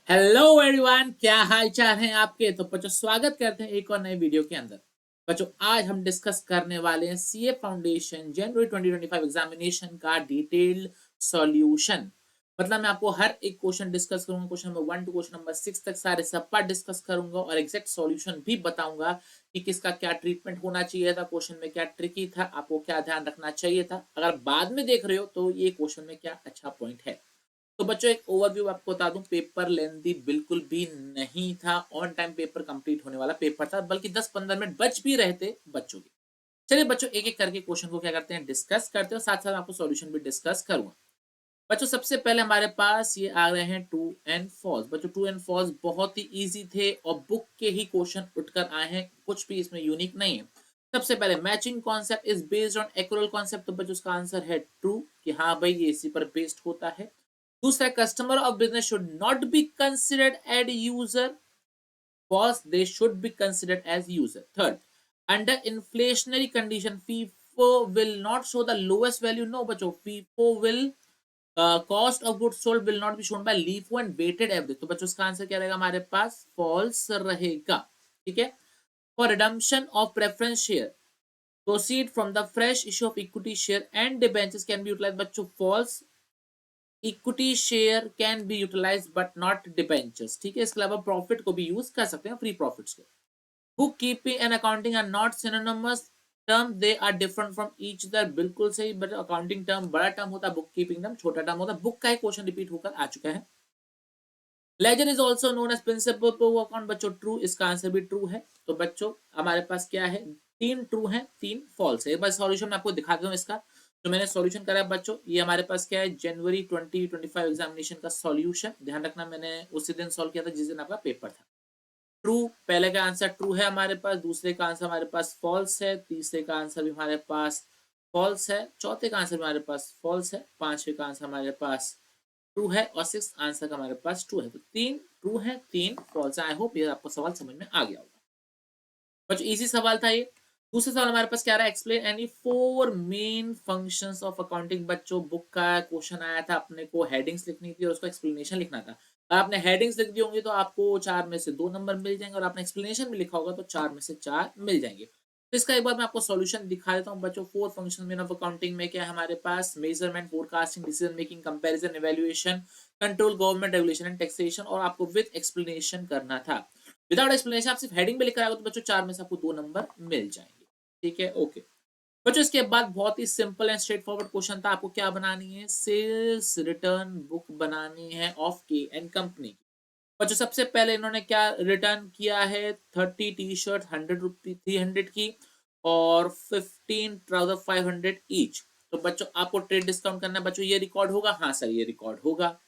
Hello everyone, क्या हाल चाल है आपके। तो बच्चों स्वागत करते हैं एक और नए वीडियो के अंदर। बच्चों आज हम डिस्कस करने वाले हैं सीए फाउंडेशन जनवरी 2025 एग्जामिनेशन का डिटेल्ड सॉल्यूशन। मतलब मैं आपको हर एक क्वेश्चन डिस्कस करूंगा, question number 1 to question number 6 तक सारे सब पार्ट डिस्कस करूंगा और एग्जैक्ट सॉल्यूशन भी बताऊंगा कि किसका क्या ट्रीटमेंट होना चाहिए था, क्वेश्चन में क्या ट्रिकी था, आपको क्या ध्यान रखना चाहिए था। अगर बाद में देख रहे हो तो ये क्वेश्चन में क्या अच्छा पॉइंट है। तो बच्चों एक ओवरव्यू आपको बता दूं, पेपर लेंथी बिल्कुल भी नहीं था। ऑन टाइम पेपर कंप्लीट होने वाला पेपर था, बल्कि 10-15 मिनट बच भी रहे थे बच्चों के। चलिए बच्चों एक एक करके क्वेश्चन को क्या करते हैं, डिस्कस करते हैं, साथ साथ आपको सॉल्यूशन भी डिस्कस करूंगा। बच्चों सबसे पहले हमारे पास ये आ रहे हैं ट्रू एंड फॉल्स। बच्चों ट्रू एंड फॉल्स बहुत ही इजी थे और बुक के ही क्वेश्चन उठकर आए हैं, कुछ भी इसमें यूनिक नहीं है। सबसे पहले matching concept is based on accrual concept, तो बच्चों उसका आंसर है ट्रू कि हाँ भाई ये इसी पर बेस्ड होता है। दूसरा, customer of business should not be considered as user, false, they should be considered as user. Third, under inflationary condition FIFO will not show the lowest value, no बच्चों FIFO will cost of goods sold will not be shown by LIFO and weighted average, तो बच्चों इसका answer क्या रहेगा हमारे पास, false रहेगा। ठीक है। For redemption of preference share proceed from the fresh issue of equity share and debentures can be utilised, बच्चों false, equity share can be utilise but not debentures. ठीक है। इसके अलावा प्रॉफिट को भी यूज कर सकते हैं, फ्री प्रॉफिट्स को। Bookkeeping and accounting are not synonymous term, they are different from each other, बिल्कुल सही। बट अकाउंटिंग टर्म बड़ा टर्म होता है, बुक कीपिंग टर्म छोटा टर्म होता है। बुक का ही क्वेश्चन रिपीट होकर आ चुका है। Ledger is also known as principal to account, बच्चों ट्रू, इसका आंसर भी ट्रू है। तो बच्चों हमारे पास क्या है, 3 ट्रू है 3 फॉल्स है। एक बार सॉल्यूशन मैं आपको दिखा दूं इसका। तो मैंने सॉल्यूशन करा है बच्चों, ये हमारे पास क्या है, जनवरी 2025 एग्जामिनेशन का सॉल्यूशन। ध्यान रखना मैंने उसी दिन सॉल्व किया था जिस दिन आपका पेपर था। ट्रू, पहले का आंसर ट्रू है हमारे पास, दूसरे का आंसर हमारे पास फॉल्स है, तीसरे का आंसर भी हमारे पास फॉल्स है, चौथे का आंसर हमारे पास फॉल्स है, पांचवे का आंसर हमारे पास ट्रू है और सिक्स आंसर हमारे पास ट्रू है। तो 3 ट्रू है 3 फॉल्स है। आई होप ये आपको सवाल समझ में आ गया होगा। बच्चों इजी सवाल था ये। दूसरा सवाल हमारे पास क्या रहा है, explain any 4 main functions of accounting. बच्चों बुक का क्वेश्चन आया था, अपने को हेडिंग्स लिखनी थी और उसका एक्सप्लेनेशन लिखना था। अगर आपने हेडिंग्स लिख दी होंगी तो आपको 4 में से 2 नंबर मिल जाएंगे और आपने एक्सप्लेनेशन भी लिखा होगा तो 4 में से 4 मिल जाएंगे। तो इसका एक बार मैं आपको सॉल्यूशन दिखा देता हूँ बच्चों। 4 फंक्शन मेन ऑफ अकाउंटिंग में क्या है हमारे पास, measurement, forecasting, decision making, comparison, evaluation, control, government regulation and taxation, और आपको विद एक्सप्लेनेशन करना था। विदाउट एक्सप्लेनेशन आप सिर्फ हेडिंग में लिख कर आओगे तो बच्चों 4 में से आपको 2 नंबर मिल जाएंगे। ठीक है, ओके। बच्चों इसके बाद बहुत ही simple and straightforward question था, आपको क्या बनानी है, सेल्स रिटर्न बुक बनानी है ऑफ के एंड कंपनी। बच्चों सबसे पहले इन्होंने क्या रिटर्न किया है, 30 टी शर्ट 100 रुपी 300 की और 15 ट्राउजर 500 ईच। तो बच्चों आपको ट्रेड डिस्काउंट करना है, बच्चों ये रिकॉर्ड होगा, हाँ सर ये रिकॉर्ड होगा।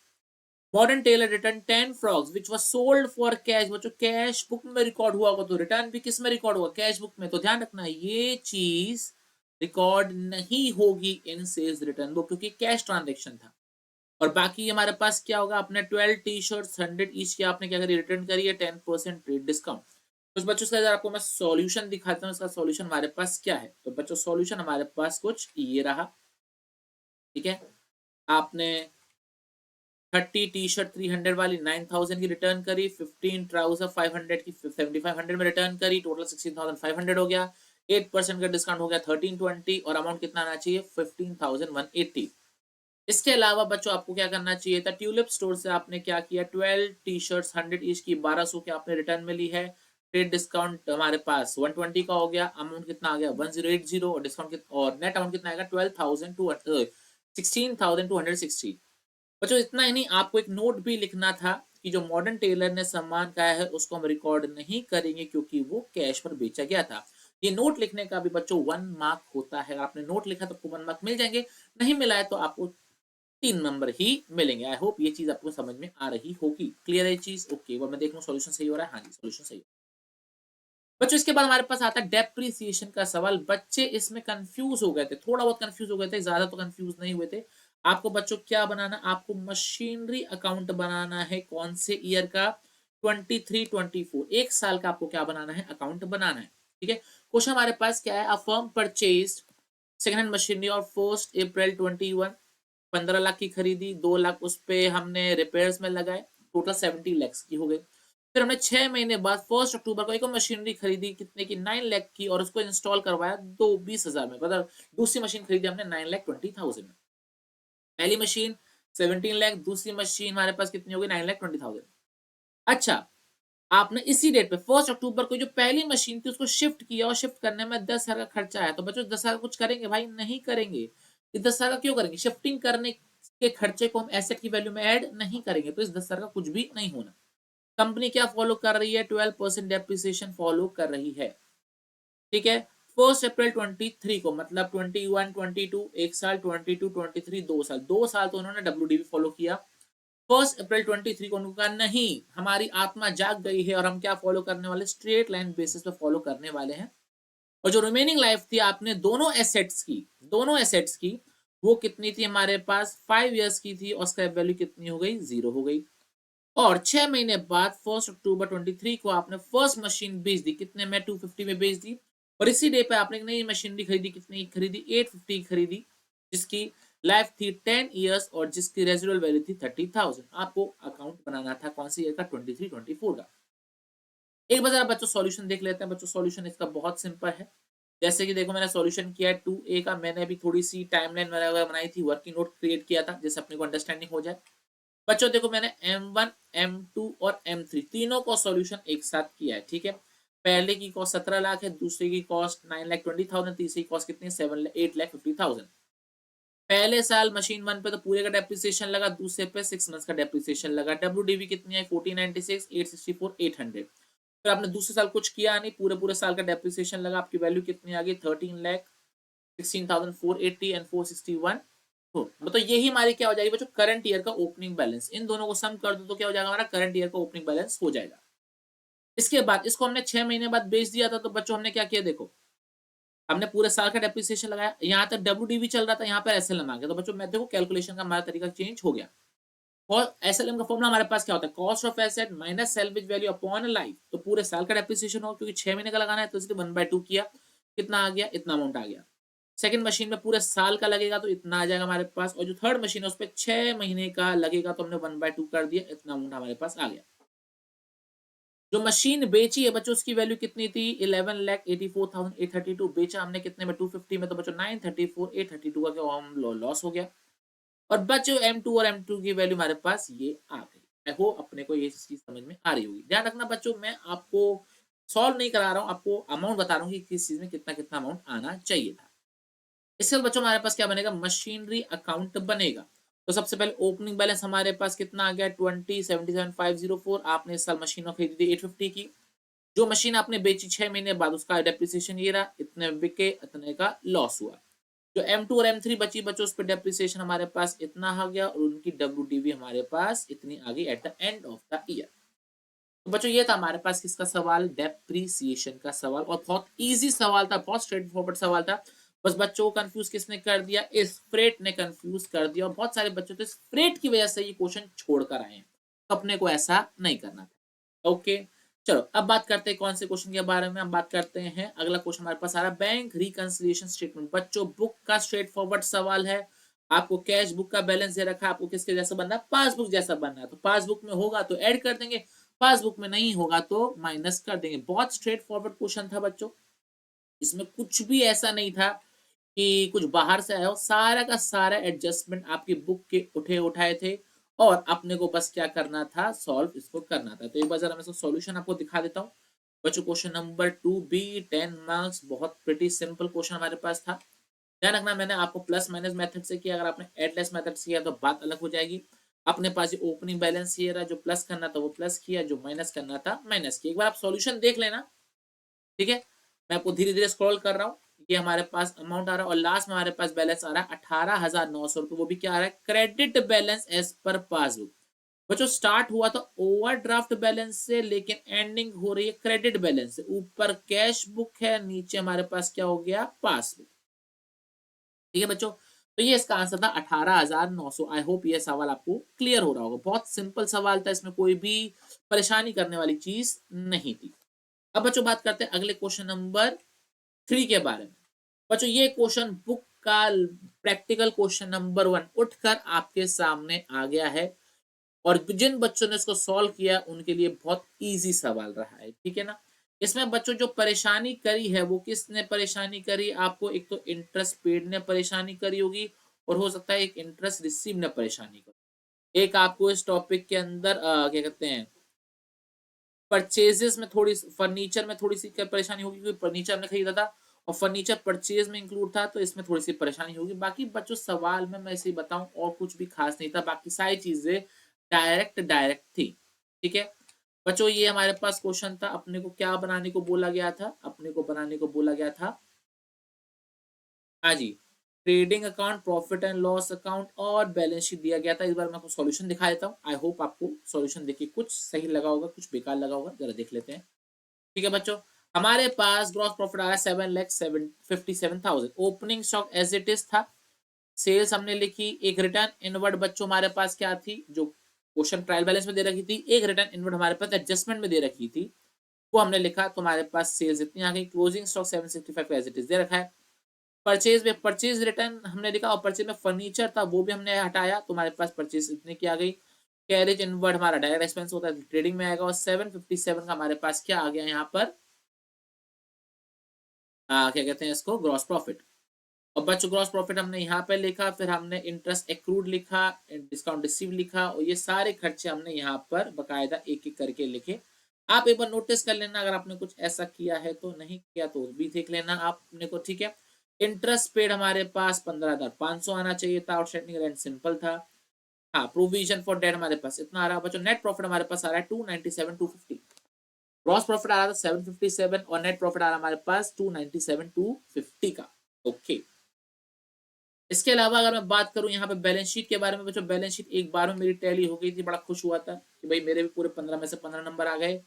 Modern tailor return 10 frocks which was sold for cash, बच्चों कैश बुक में रिकॉर्ड हुआ होगा तो रिटर्न भी किस में रिकॉर्ड होगा, कैश बुक में। तो ध्यान रखना ये चीज रिकॉर्ड नहीं होगी इन सेल्स रिटर्न बुक, क्योंकि कैश ट्रांजेक्शन था। और बाकी हमारे पास क्या होगा, अपने 12 टी शर्ट 100 ईच की आपने क्या करी, रिटर्न करी है 10% ट्रेड डिस्काउंट। कुछ बच्चों का अगर आपको मैं सॉल्यूशन दिखाता हूँ, इसका सॉल्यूशन हमारे पास क्या है। तो बच्चों सॉल्यूशन हमारे पास कुछ ये रहा। ठीक है। आपने 30 टी शर्ट 300 वाली 9000 की रिटर्न करी, 15 ट्राउजर 500 की 7500 में रिटर्न करी, टोटल 16500 हो गया। 8% का डिस्काउंट हो गया 1320 और अमाउंट कितना आना चाहिए 15180। इसके अलावा बच्चों आपको क्या करना चाहिए था, ट्यूलिप स्टोर से आपने क्या किया, 12 टी शर्ट 100 ईच की 1200 की आपने रिटर्न में ली है। ट्रेड डिस्काउंट हमारे पास 120 का हो गया, अमाउंट कितना आ गया 1080 और डिस्काउंट और नेट अमाउंट कितना आएगा 16260। बच्चों इतना ही नहीं, आपको एक नोट भी लिखना था कि जो मॉडर्न टेलर ने सामान का है उसको हम रिकॉर्ड नहीं करेंगे क्योंकि वो कैश पर बेचा गया था। ये नोट लिखने का भी बच्चों 1 मार्क होता है। आपने नोट लिखा तो आपको 1 मार्क मिल जाएंगे, नहीं मिला है तो आपको 3 नंबर ही मिलेंगे। आई होप ये चीज आपको समझ में आ रही होगी। क्लियर है ये चीज, ओके। वो मैं देख लूं सॉल्यूशन सही हो रहा है, हाँ जी सॉल्यूशन सही। बच्चों इसके बाद हमारे पास आता है डेप्रिसिएशन का सवाल। बच्चे इसमें कंफ्यूज हो गए थे, थोड़ा बहुत कंफ्यूज हो गए थे, ज्यादा तो कंफ्यूज नहीं हुए थे। आपको बच्चों क्या बनाना, आपको मशीनरी अकाउंट बनाना है। कौन से ईयर का, 23-24, एक साल का आपको क्या बनाना है, अकाउंट बनाना है। ठीक है। क्वेश्चन हमारे पास क्या है, a firm purchase second hand machinery और 1 अप्रैल 21, 15 लाख की खरीदी, 2 लाख उस पे हमने रिपेयर्स में लगाए। टोटल 70 लैक्स की हो गई। फिर हमने 6 महीने बाद 1 अक्टूबर को एक और मशीनरी खरीदी कितने की 9 लाख की और उसको इंस्टॉल करवाया 20,000 में, मतलब दूसरी मशीन खरीदी हमने 9,20,000 में। पहली मशीन 17 लाख, दूसरी मशीन हमारे पास कितनी हो गई 9,20,000। अच्छा, आपने इसी डेट पे 1 अक्टूबर को जो पहली मशीन थी उसको शिफ्ट किया और शिफ्ट करने में 10,000 का खर्चा आया, तो बच्चों 10,000 कुछ करेंगे भाई? नहीं करेंगे। ये 10,000 का क्यों करेंगे? शिफ्टिंग करने के खर्चे को हम एसेट की वैल्यू में ऐड नहीं करेंगे, तो इस 10,000 का कुछ भी नहीं होना। कंपनी क्या फॉलो कर रही है? 12% डेप्रिसिएशन फॉलो कर रही है। ठीक है, 1 अप्रैल 23 को, मतलब 21-22 एक साल, 22-23 2 साल, 2 साल तो उन्होंने WDV फॉलो किया। 1 अप्रैल 23 को उन्होंने कहा नहीं, हमारी आत्मा जाग गई है और हम क्या फॉलो करने वाले? स्ट्रेट लाइन बेसिस पे फॉलो करने वाले हैं। और जो रिमेनिंग लाइफ थी आपने दोनों एसेट्स की वो कितनी थी हमारे पास? 5 इयर्स की थी और स्क्रैप वैल्यू कितनी हो गई? 0 हो गई। और 6 महीने बाद 1 अक्टूबर 23 को आपने फर्स्ट मशीन बेच दी, कितने में? 250 में बेच दी। और इसी डे पे आपने एक नई मशीनरी खरीदी, कितनी खरीदी? 850 की खरीदी, जिसकी लाइफ थी 10 इयर्स और जिसकी रेजिडुअल वैल्यू थी 30,000। आपको अकाउंट बनाना था कौन सी ईयर का? 23-24 का। एक बार जरा बच्चों सॉल्यूशन देख लेते हैं। बच्चों सॉल्यूशन इसका बहुत सिंपल है। जैसे कि देखो मैंने सॉल्यूशन किया है 2A का, मैंने अभी थोड़ी सी टाइमलाइन वगैरह बनाई थी, वर्किंग नोट क्रिएट किया था जिससे अपने को अंडरस्टैंडिंग हो जाए। बच्चों देखो मैंने M1, M2 और M3 तीनों को सॉल्यूशन एक साथ किया है। ठीक है, पहले की कॉस्ट 17 लाख है, दूसरे की कॉस्ट 9,20,000, तीसरी की कॉस्ट कितनी है? 8,50,000। पहले साल मशीन 1 पे तो पूरे का डेप्रिसिएशन लगा, दूसरे पे 6 मंथ्स का डेप्रिसिएशन लगा। WDV कितनी है? 1496, 864, 800। फिर आपने दूसरे साल कुछ किया नहीं, पूरे पूरे साल का डेप्रिसिएशन लगा, आपकी वैल्यू कितनी आ गई? 13,16,480 एंड 461। मतलब यही हमारी क्या हो जाएगी बच्चों? करंट ईयर का ओपनिंग बैलेंस। इन दोनों को सम कर दो तो क्या हो जाएगा? हमारा करंट ईयर का ओपनिंग बैलेंस हो जाएगा। इसके बाद इसको हमने 6 महीने बाद बेच दिया था, तो बच्चों हमने क्या किया? देखो हमने पूरे साल का डेप्रिसिएशन लगाया, यहाँ तक WDV चल रहा था, यहाँ पर SLM आ गया, तो बच्चों मैं देखो कैलकुलेशन का हमारा तरीका चेंज हो गया। और SLM का फॉर्मूला हमारे पास क्या होता है? Cost of asset minus salvage value upon life. तो पूरे साल का डेप्रिसिएशन हो, क्योंकि 6 महीने का लगाना है तो इसलिए 1/2 किया। कितना आ गया? इतना अमाउंट आ गया। सेकंड मशीन में पूरे साल का लगेगा तो इतना आ जाएगा हमारे पास, और जो थर्ड मशीन है उस पर 6 महीने का लगेगा तो हमने 1/2 कर दिया, इतना अमाउंट हमारे पास आ गया। जो मशीन बेची है बच्चों उसकी वैल्यू कितनी थी? 11,84,832। बेचा हमने कितने में? 250 में, तो बच्चों 934,832 का क्या हम लॉस हो गया। और बच्चों M2 और M2 की वैल्यू हमारे पास ये आ गई। आई होप अपने को ये चीज समझ में आ रही होगी। ध्यान रखना बच्चों, मैं आपको सॉल्व नहीं करा रहा हूँ, आपको अमाउंट बता रहा हूँ कि किस चीज में कितना कितना अमाउंट आना चाहिए था। इसके बाद बच्चों हमारे पास क्या बनेगा? मशीनरी अकाउंट बनेगा। तो सबसे पहले ओपनिंग बैलेंस हमारे पास कितना आ गया? 20,77,504। आपने इस साल मशीनों खरीदी थी 850 की। जो मशीन आपने बेची 6 महीने बाद उसका डेप्रिसिएशन ये रहा, इतने बिके, इतने का लॉस हुआ। जो M2 और M3 बची बच्चों उस पर डेप्रिसिएशन हमारे पास इतना आ गया और उनकी WDV हमारे पास इतनी आ गई at the end of the year. तो बच्चों ये था हमारे पास किसका सवाल? डेप्रिसिएशन का सवाल। और बहुत इजी सवाल था, बहुत स्ट्रेट फॉरवर्ड सवाल था। बस बच्चों को कंफ्यूज किसने कर दिया? इस फ्रेट ने कंफ्यूज कर दिया, और बहुत सारे बच्चों तो इस फ्रेट की वजह से ये क्वेश्चन छोड़कर आए हैं। तो अपने को ऐसा नहीं करना था। ओके, चलो अब बात करते हैं कौन से क्वेश्चन के बारे में। हम बात करते हैं अगला क्वेश्चन हमारे पास आ रहा है बैंक रिकंसिलिएशन स्टेटमेंट। बच्चों बुक का स्ट्रेट फॉरवर्ड सवाल है। आपको कैश बुक का बैलेंस दे रखा है, आपको किसके जैसा बनना है? पासबुक जैसा बनना है। तो पासबुक में होगा तो ऐड कर देंगे, पासबुक में नहीं होगा तो माइनस कर देंगे। बहुत स्ट्रेट फॉरवर्ड क्वेश्चन था बच्चों, इसमें कुछ भी ऐसा नहीं था कि कुछ बाहर से आया हो। सारा का सारा एडजस्टमेंट आपकी बुक के उठे उठाए थे और अपने को बस क्या करना था? सॉल्व इसको करना था। तो एक बार जरा मैं सॉल्यूशन आपको दिखा देता हूँ बच्चों। क्वेश्चन नंबर 2B 10 मार्क्स, बहुत प्रिटी सिंपल क्वेश्चन हमारे पास था। ध्यान रखना मैंने आपको प्लस माइनस मेथड से किया, अगर आपने एडलेस मेथड से किया तो बात अलग हो जाएगी। अपने पास ये ओपनिंग बैलेंस ये रहा, जो प्लस करना था वो प्लस किया, जो माइनस करना था माइनस किया। एक बार आप सॉल्यूशन देख लेना, ठीक है। मैं आपको धीरे धीरे स्क्रॉल कर रहा हूँ। ये हमारे पास अमाउंट आ रहा है और लास्ट में हमारे पास बैलेंस आ रहा है 18,900 रुपये। वो भी क्या आ रहा है? Credit balance as per passbook. बच्चों स्टार्ट हुआ था ओवरड्राफ्ट बैलेंस से, लेकिन एंडिंग हो रही है क्रेडिट बैलेंस से। ऊपर कैश बुक है, नीचे हमारे पास क्या हो गया? पासबुक। ठीक है बच्चों, तो ये इसका आंसर था 18,900। आई होप ये सवाल आपको क्लियर हो रहा होगा। बहुत सिंपल सवाल था, इसमें कोई भी परेशानी करने वाली चीज नहीं थी। अब बच्चों बात करते हैं अगले क्वेश्चन नंबर 3 के बारे में। बच्चों ये क्वेश्चन बुक का प्रैक्टिकल क्वेश्चन नंबर 1 उठकर आपके सामने आ गया है। और जिन बच्चों ने इसको सॉल्व किया उनके लिए बहुत इजी सवाल रहा है, ठीक है ना। इसमें बच्चों जो परेशानी करी है वो किसने परेशानी करी आपको, एक तो इंटरेस्ट पेड ने परेशानी करी होगी और हो सकता है एक इंटरेस्ट रिसीव ने परेशानी करी। एक आपको इस टॉपिक के अंदर क्या कहते हैं, परचेजेस में थोड़ी, फर्नीचर में थोड़ी सी परेशानी होगी क्योंकि फर्नीचर हमने खरीदा था और फर्नीचर परचेज में इंक्लूड था, तो इसमें थोड़ी सी परेशानी होगी। बाकी बच्चों सवाल में मैं ऐसे ही बताऊं और कुछ भी खास नहीं था, बाकी सारी चीजें डायरेक्ट डायरेक्ट थी, ठीक है। बच्चों ये हमारे पास क्वेश्चन था, अपने को क्या बनाने को बोला गया था, अपने को बनाने को बोला गया था, हाँ जी, trading account, profit and loss account और बैलेंस शीट दिया गया था। इस बार मैं आपको सॉल्यूशन दिखा देता हूँ, आई होप आपको सॉल्यूशन देखिए कुछ सही लगा होगा कुछ बेकार लगा होगा, जरा देख लेते हैं। ठीक है बच्चों, हमारे पास ग्रॉस प्रॉफिट आ रहा है 7,57,000। Opening stock as it is था, सेल्स हमने लिखी, एक रिटर्न इनवर्ड बच्चों हमारे पास क्या थी, जो क्वेश्चन ट्रायल बैलेंस में दे रखी थी, एक रिटर्न इनवर्ड हमारे पास एडजस्टमेंट में दे रखी थी, वो हमने लिखा, तो हमारे पास सेल्स इतनी आ गई। Closing stock 765 as it is दे रखा है। परचेज में परचेज रिटर्न हमने लिखा और परचेज में फर्नीचर था वो भी हमने हटाया, तो हमारे पास परचेज इतने की आ गई। कैरेज इनवर्ड हमारा डायरेक्ट एक्सपेंस होता है, ट्रेडिंग में आएगा, और 757 का हमारे पास क्या आ गया यहाँ पर, क्या कहते हैं इसको, ग्रॉस प्रॉफिट। और बच्चों ग्रॉस प्रॉफिट हमने यहाँ पे लिखा, फिर हमने इंटरेस्ट एक्रूड लिखा, डिस्काउंट रिसीव लिखा, और ये सारे खर्चे हमने यहाँ पर बकायदा एक एक करके लिखे। आप एक बार नोटिस कर लेना अगर आपने कुछ ऐसा किया है, तो नहीं किया तो भी देख लेना आपने को, ठीक है। इंटरेस्ट पेड हमारे पास 15,500 आना चाहिए था, आउटस्टैंडिंग रेंट सिंपल था। हाँ, प्रोविजन फॉर डेट हमारे पास इतना आ रहा है बच्चों। नेट प्रॉफिट हमारे पास आ रहा है 297 250, ग्रॉस प्रॉफिट आ रहा था 757 और नेट प्रॉफिट आ रहा है हमारे पास 297 250 का। ओके, इसके अलावा अगर मैं बात करूं यहाँ पे बैलेंस शीट के बारे में बच्चों, बैलेंस शीट एक बार में मेरी टैली हो गई थी, बड़ा खुश हुआ था कि भाई मेरे भी पूरे 15 में से 15 नंबर आ गए।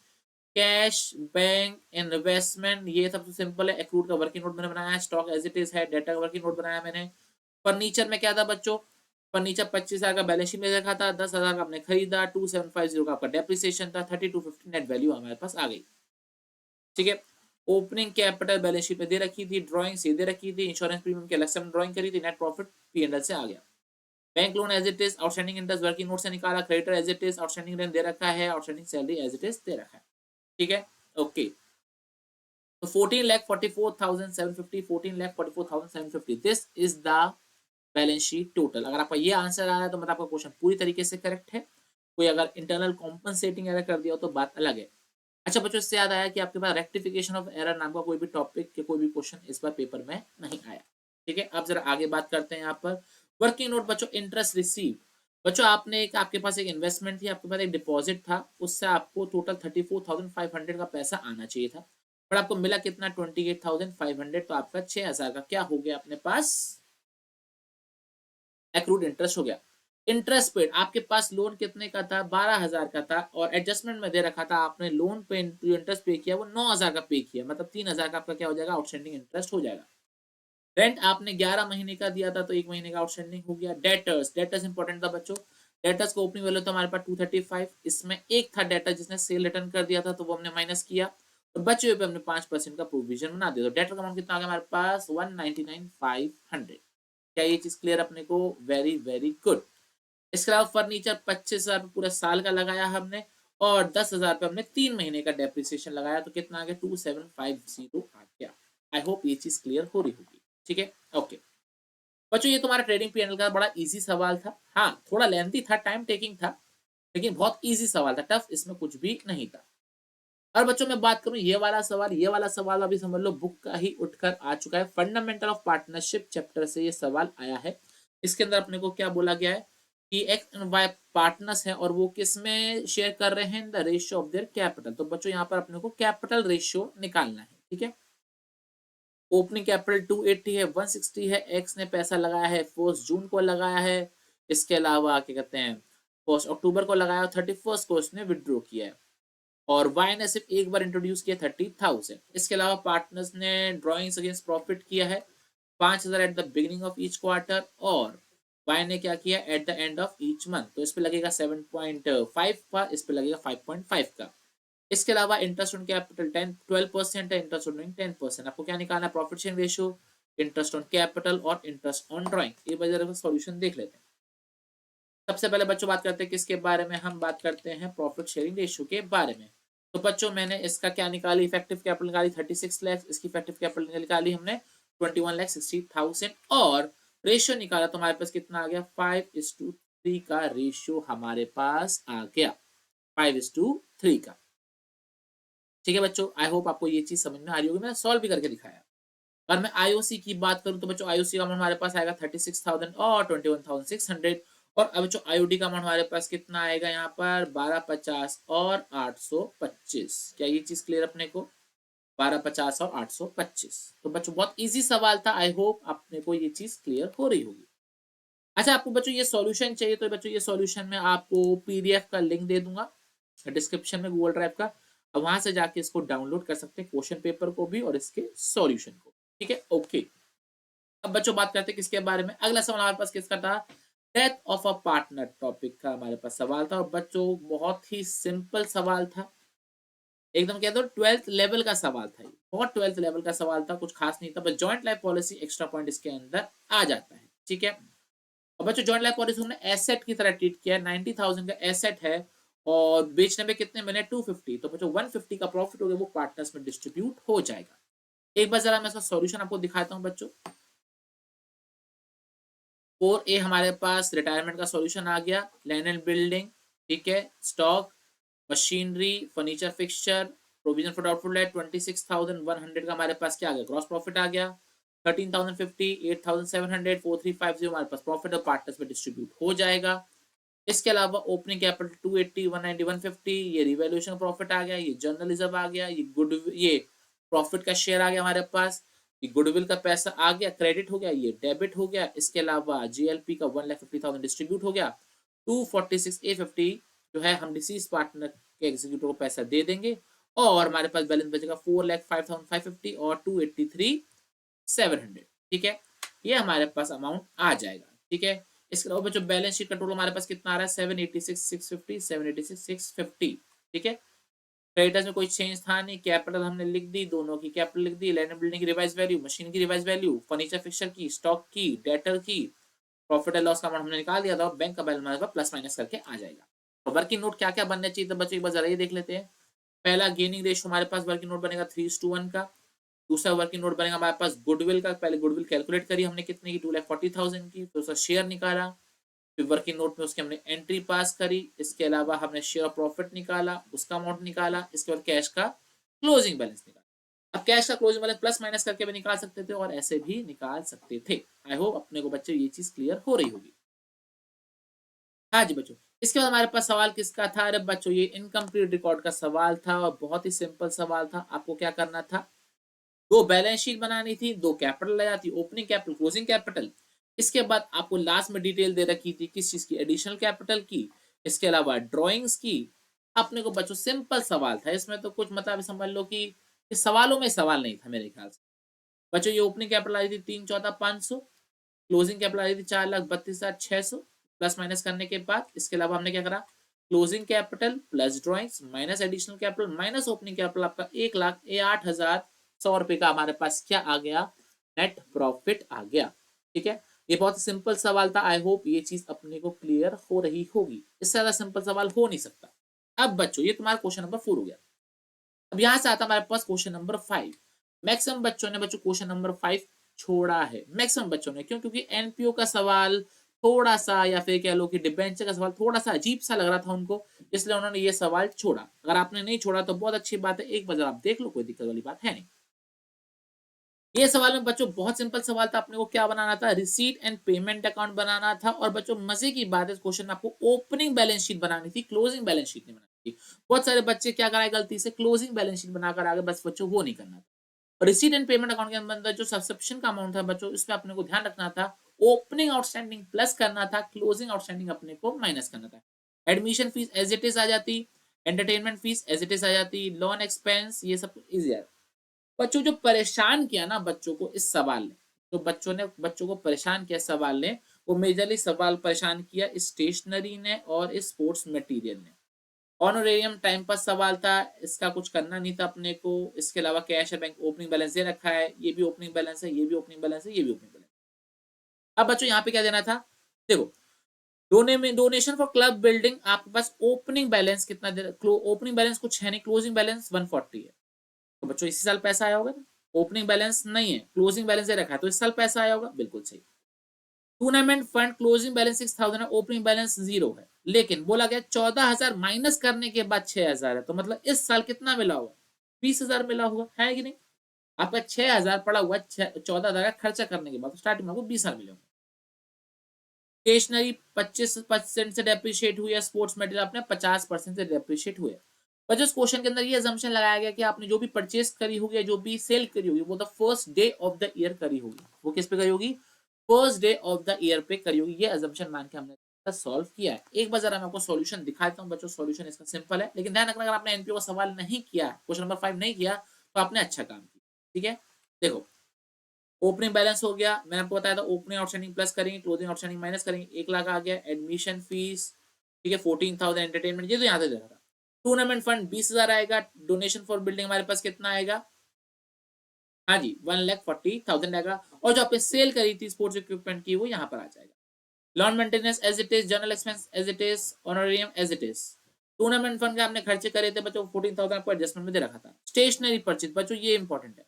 कैश, बैंक, इन्वेस्टमेंट, ये सबसे सिंपल है। एक्रूड का वर्किंग नोट मैंने बनाया, स्टॉक एज इट इज है, डेटा का वर्किंग नोट बनाया मैंने। फर्नीचर में क्या था बच्चों, फर्नीचर 25,000 का बैलेंस शीट में देखा था, 10,000 का आपने खरीदा, 2750 का आपका डेप्रिसिएशन था, 3250 नेट वैल्यू हमारे पास आ गई, ठीक है। ओपनिंग कैपिटल बैलेंस शीट में दे रखी थी, ड्राइंग से दे रखी थी, इंश्योरेंस प्रीमियम के अलग से ड्राइंग करी थी, नेट प्रॉफिट P&L से आ गया। Bank loan as it is, outstanding interest working note से निकाला, creditor as it is, outstanding rent दे रखा है, outstanding salary as it is दे रखा है, ठीक है। ओके, तो 14,44,750, 14,44,750, this is the balance sheet total. अगर आपका ये आंसर आ रहा है तो मतलब आपका क्वेश्चन पूरी तरीके से करेक्ट है। कोई अगर इंटरनल कॉम्पनसेटिंग एरर कर दिया हो तो बात अलग है। अच्छा बच्चों, इससे याद आया कि आपके पास रेक्टिफिकेशन ऑफ एरर नाम का कोई भी टॉपिक के कोई भी क्वेश्चन इस बार पेपर में नहीं आया, ठीक है। अब जरा आगे बात करते हैं यहाँ पर वर्किंग नोट बच्चों, इंटरेस्ट रिसीव। बच्चों आपने एक, आपके पास एक इन्वेस्टमेंट थी, आपके पास एक डिपॉजिट था, उससे आपको टोटल 34,500 का पैसा आना चाहिए था, पर आपको मिला कितना, 28,500, तो आपका 6,000 का क्या हो गया अपने पास, एक्रूड इंटरेस्ट हो गया। इंटरेस्ट पेड, आपके पास लोन कितने का था, 12,000 का था, और एडजस्टमेंट में दे रखा था आपने लोन पे जो इंटरेस्ट पे किया वो 9,000 का पे किया, मतलब 3,000 का आपका क्या हो जाएगा, आउटस्टैंडिंग इंटरेस्ट हो जाएगा। रेंट आपने 11 महीने का दिया था तो 1 महीने का आउटस्टैंडिंग हो गया। डेटर्स, डेटर्स इंपॉर्टेंट था बच्चों, डेटर्स का ओपनिंग वैल्यू था हमारे पास 235, इसमें एक था डेटर जिसने सेल रिटर्न कर दिया था तो वो हमने माइनस किया, और बचे हुए पे हमने 5% का प्रोविजन बना दिया, तो डेटर का अमाउंट कितना आ गया हमारे पास, 199,500। क्या ये चीज क्लियर अपने को, वेरी वेरी गुड। इसके अलावा फर्नीचर 25,000 पूरे साल का लगाया हमने, और 10,000 पे हमने 3 महीने का डेप्रिसिएशन लगाया, तो कितना आ गया, 2750 आ गया। आई होप ये चीज क्लियर हो रही होगी, ठीक है। ओके बच्चों, ये तुम्हारा ट्रेडिंग पीएनएल का बड़ा इजी सवाल था, हाँ थोड़ा लेंथी था, टाइम टेकिंग था, लेकिन बहुत इजी सवाल था, टफ इसमें कुछ भी नहीं था। और बच्चों मैं बात करूं ये वाला सवाल, ये वाला सवाल अभी समझ लो बुक का ही उठकर आ चुका है, फंडामेंटल ऑफ पार्टनरशिप चैप्टर से ये सवाल आया है। इसके अंदर अपने को क्या बोला गया है कि एक्स एंड वाई पार्टनर्स हैं और वो किस में शेयर कर रहे हैं, the ratio of their capital. तो बच्चों यहाँ पर अपने को कैपिटल रेशियो निकालना है, ठीक है। ओपनिंग कैपिटल 280 है, 160 है, एक्स ने पैसा लगाया है 1 जून को लगाया है, इसके अलावा क्या कहते हैं 1 अक्टूबर को लगाया, 31 को उसने विड्रॉ किया है, और वाई ने सिर्फ एक बार इंट्रोड्यूस किया 30,000। इसके अलावा पार्टनर्स ने ड्रॉइंग्स अगेंस्ट प्रॉफिट किया है 5,000 at the beginning of each quarter, और वाई ने क्या किया at the end of each month, तो इस पे लगेगा 7.5 का, इस पे लगेगा 5.5 का। इसके अलावा इंटरेस्ट ऑन कैपिटल 12% है, इंटरेस्ट ऑन ड्रॉइंग 10%। आपको क्या निकालना है, profit sharing ratio, interest on capital और इंटरेस्ट ऑन ड्रॉइंग। ये वजह से सॉल्यूशन देख लेते हैं। सबसे पहले बच्चों बात करते हैं किसके बारे में, हम बात करते हैं प्रॉफिट शेयरिंग रेशियो के बारे में। तो बच्चों मैंने इसका क्या निकाली, इफेक्टिव कैपिटल निकाली 36 लाख, इसकी इफेक्टिव कैपिटल निकाली हमने 21,60,000 और रेशियो निकाला तो हमारे पास कितना आ गया 5:3 का रेशियो हमारे पास आ गया, 5:3 का। ठीक है बच्चों, आई होप आपको ये चीज समझ में आ रही होगी, मैंने सॉल्व भी करके दिखाया। और मैं आईओसी की बात करूं तो बच्चों आईओसी का अमाउंट हमारे पास आएगा 36,000 और 21,600। और अब बच्चों आईओडी का अमाउंट हमारे पास कितना आएगा यहाँ पर 1250 और 825। क्या ये चीज क्लियर अपने को, 1250 और 825। तो बच्चों बहुत इजी सवाल था, आई होप अपने को ये चीज क्लियर हो रही होगी। अच्छा आपको बच्चों ये सॉल्यूशन चाहिए तो बच्चों ये सॉल्यूशन में आपको पीडीएफ का लिंक दे दूंगा डिस्क्रिप्शन में गूगल ड्राइव का, अब वहां से जाके इसको डाउनलोड कर सकते हैं, क्वेश्चन पेपर को भी और इसके सॉल्यूशन को। ठीक है, ओके। अब बच्चों बात करते हैं किसके बारे में, अगला सवाल हमारे पास किसका था, death of a partner topic का हमारे पास सवाल था। और बच्चों बहुत ही सिंपल सवाल था, एकदम कह दो 12th लेवल का सवाल था, ये बहुत 12th लेवल का सवाल था, कुछ खास नहीं था, बस joint life policy extra point इसके अंदर आ जाता है। ठीक है, और बच्चों जॉइंट लाइफ पॉलिसी हमने एसेट की तरह ट्रीट किया है, 90,000 का एसेट है और बेचने में कितने मिले 250, तो बच्चों 150 का प्रॉफिट हो गया वो पार्टनर्स में डिस्ट्रीब्यूट हो जाएगा। एक बार जरा मैं इसका सॉल्यूशन आपको दिखाता हूं बच्चों। 4A हमारे पास रिटायरमेंट का सॉल्यूशन आ गया, लैंड एंड बिल्डिंग, ठीक है, stock, machinery, furniture fixture, provision for doubtful debt 26,100 का हमारे पास क्या आ गया, ग्रॉस प्रॉफिट आ गया, 13,050, 8,700, 4,350 हमारे पास प्रॉफिट और पार्टनर्स में डिस्ट्रीब्यूट हो जाएगा। इसके अलावा ओपनिंग कैपिटल 280, 190, 150 ये रिवैल्यूएशन प्रॉफिट आ गया, ये जर्नल रिजर्व आ गया, ये प्रॉफिट का शेयर आ गया हमारे पास, ये गुडविल का पैसा आ गया, क्रेडिट हो गया, ये डेबिट हो गया। इसके अलावा जीएलपी का 1,50,000 डिस्ट्रीब्यूट हो गया, 246,850 जो है हम डिसीज पार्टनर के एग्जीक्यूटिव को पैसा दे देंगे और हमारे पास बैलेंस बचेगा 4,05,550 और 283,700। ठीक है, ये हमारे पास अमाउंट आ जाएगा। ठीक है, इसके अलावा बच्चों बैलेंस शीट का टोटल हमारे पास कितना आ रहा है 786,650, 786,650। ठीक है, क्रेडिटर्स में कोई चेंज था नहीं, कैपिटल हमने लिख दी, दोनों की कैपिटल लिख दी, लैंड एंड बिल्डिंग की रिवाइज वैल्यू, मशीन की रिवाइज वैल्यू, फर्नीचर फिक्सचर की, स्टॉक की, डेटर की, प्रॉफिट एंड लॉस का अमाउंट हमने निकाल दिया था और बैंक का बैलेंस हमारे पास प्लस माइनस करके आ जाएगा। तो वर्किंग नोट क्या क्या बनने चाहिए तो बच्चों एक बार जरा ये देख लेते हैं। पहला गेनिंग रेशियो हमारे पास वर्किंग नोट बनेगा 3:1 का। दूसरा वर्किंग नोट बनेगा हमारे पास गुडविल का, पहले गुडविल कैलकुलेट करी हमने कितने की 2,40,000 की, फिर उसका शेयर निकाला, फिर वर्किंग नोट में उसकी हमने एंट्री पास करी, इसके अलावा हमने शेयर ऑफ प्रॉफिट निकाला, उसका अमाउंट निकाला, इसके बाद कैश का क्लोजिंग बैलेंस निकाला। अब कैश का क्लोजिंग बैलेंस प्लस माइनस करके भी निकाल सकते थे और ऐसे भी निकाल सकते थे। आई होप अपने को बच्चे ये चीज क्लियर हो रही होगी। हाँ जी बच्चों, इसके बाद हमारे पास सवाल किसका था, अरे बच्चों ये इनकम्प्लीट रिकॉर्ड का सवाल था और बहुत ही सिंपल सवाल था। आपको क्या करना था, दो बैलेंस शीट बनानी थी, दो कैपिटल ले जाती, ओपनिंग कैपिटल, क्लोजिंग कैपिटल। इसके बाद आपको लास्ट में डिटेल दे रखी थी किस चीज की, एडिशनल कैपिटल की, इसके अलावा ड्रॉइंग्स की। अपने को बच्चों सिंपल सवाल था, इसमें तो कुछ मतलब समझ लो कि इस सवालों में सवाल नहीं था मेरे ख्याल से। बच्चों ये ओपनिंग कैपिटल आई थी 3,14,500, क्लोजिंग कैपिटल आई थी 4,32,600 प्लस माइनस करने के बाद। इसके अलावा हमने क्या करा, closing capital plus drawings minus additional capital minus opening capital, आपका 1,08,100 रुपए का हमारे पास क्या आ गया, नेट प्रॉफिट आ गया। ठीक है, ये बहुत सिंपल सवाल था, आई होप ये चीज अपने को क्लियर हो रही होगी, इससे ज्यादा सिंपल सवाल हो नहीं सकता। अब बच्चों ये तुम्हारा क्वेश्चन नंबर 4 हो गया। अब यहां से आता हमारे पास क्वेश्चन नंबर 5। मैक्सिमम बच्चों ने बच्चों क्वेश्चन नंबर 5 छोड़ा है, मैक्सिमम बच्चों ने, क्यों, क्योंकि एनपीओ का सवाल थोड़ा सा या फिर कह लो कि डिबेंचर का सवाल थोड़ा सा अजीब सा लग रहा था उनको, इसलिए उन्होंने ये सवाल छोड़ा। अगर आपने नहीं छोड़ा तो बहुत अच्छी बात है, एक बार आप देख लो, कोई दिक्कत वाली बात है नहीं। ये सवाल में बच्चों बहुत सिंपल सवाल था, अपने को क्या बनाना था, रिसीट एंड पेमेंट अकाउंट बनाना था। और बच्चों मजे की बात है, क्वेश्चन में आपको ओपनिंग बैलेंस शीट बनानी थी, क्लोजिंग बैलेंस शीट नहीं बनानी थी। बहुत सारे बच्चे क्या कराए गलती से, क्लोजिंग बैलेंस शीट बनाकर आगे, बस बच्चों वो नहीं करना था। रिसीट एंड पेमेंट अकाउंट के अंदर जो सब्सक्रिप्शन का अमाउंट था बच्चों, इसमें अपने को ध्यान रखना था, ओपनिंग आउटस्टैंडिंग प्लस करना था, क्लोजिंग आउटस्टैंडिंग अपने को माइनस करना था। Admission fees as it is आ जाती, entertainment fees as it is आ जाती, लोन एक्सपेंस, ये सब इजी है। बच्चों जो परेशान किया ना बच्चों को इस सवाल ने, तो बच्चों ने बच्चों को परेशान किया सवाल ने, वो मेजरली सवाल परेशान किया स्टेशनरी ने और स्पोर्ट्स मटेरियल ने। ऑनरेरियम टाइम पास सवाल था, इसका कुछ करना नहीं था अपने को। इसके अलावा कैश है, बैंक ओपनिंग बैलेंस दे रखा है, ये भी ओपनिंग बैलेंस है, ये भी ओपनिंग बैलेंस है, ये भी ओपनिंग बैलेंस। अब बच्चों यहाँ पे क्या देना था, देखो डोनेशन फॉर क्लब बिल्डिंग, आपके पास ओपनिंग बैलेंस कितना दे रहा, ओपनिंग बैलेंस कुछ है नहीं, क्लोजिंग बैलेंस 140 है, तो बच्चों इसी साल पैसा आया होगा ना। ओपनिंग बैलेंस नहीं है, क्लोजिंग बैलेंस दे रखा है, तो इस साल पैसा आया होगा, बिल्कुल सही। टूर्नामेंट फंड क्लोजिंग बैलेंस 6000 है, ओपनिंग बैलेंस 0 है, लेकिन बोला गया 14,000 माइनस करने के बाद 6,000 है, तो मतलब इस साल कितना मिला होगा, 20,000 मिला होगा, है कि नहीं। आपका 6,000 पड़ा हुआ, 14,000 का खर्चा करने के बाद स्टार्टिंग में आपको 20,000 मिले होंगे। स्टेशनरी 25% से डेप्रिशिएट हुई है, स्पोर्ट्स मटेरियल अपने 50% से डेप्रिशिएट हुए। पर जो क्वेश्चन के अंदर ये अजम्पशन लगाया गया कि आपने जो भी परचेस करी होगी या जो भी सेल करी होगी वो the first day of the year करी होगी, वो किस पे करी होगी, first day of the year पे करी होगी। ये अजम्पशन मान के हमने सॉल्व किया है। एक बार जरा मैं आपको सॉल्यूशन दिखाता हूँ बच्चों, सॉल्यूशन इसका सिंपल है, लेकिन ध्यान रखना अगर आपने एनपीओ का सवाल नहीं किया, क्वेश्चन नंबर 5 नहीं किया, तो आपने अच्छा काम किया। ठीक है, देखो ओपनिंग बैलेंस हो गया, मैंने आपको बताया था ओपनिंग आउटस्टैंडिंग प्लस करेंगे, क्लोजिंग आउटस्टैंडिंग माइनस करेंगे, 1 लाख आ गया। एडमिशन फीस ठीक है 14,000, एंटरटेनमेंट ये तो यहाँ से दे रहा था। टूर्नामेंट फंड 20,000 आएगा। डोनेशन फॉर बिल्डिंग हमारे पास कितना आएगा, हाँ जी 1,40,000 आएगा। और जो आपने सेल करी थी स्पोर्ट्स इक्विपमेंट की वो यहाँ पर आ जाएगा। Lawn maintenance as it is, general expense as it is, honorarium as it is. Tournament fund का आपने खर्चे करे थे बच्चों 14,000 आपको एडजस्टमेंट में दे रखा था। स्टेशनरी परचेज बच्चों ये इंपॉर्टेंट है,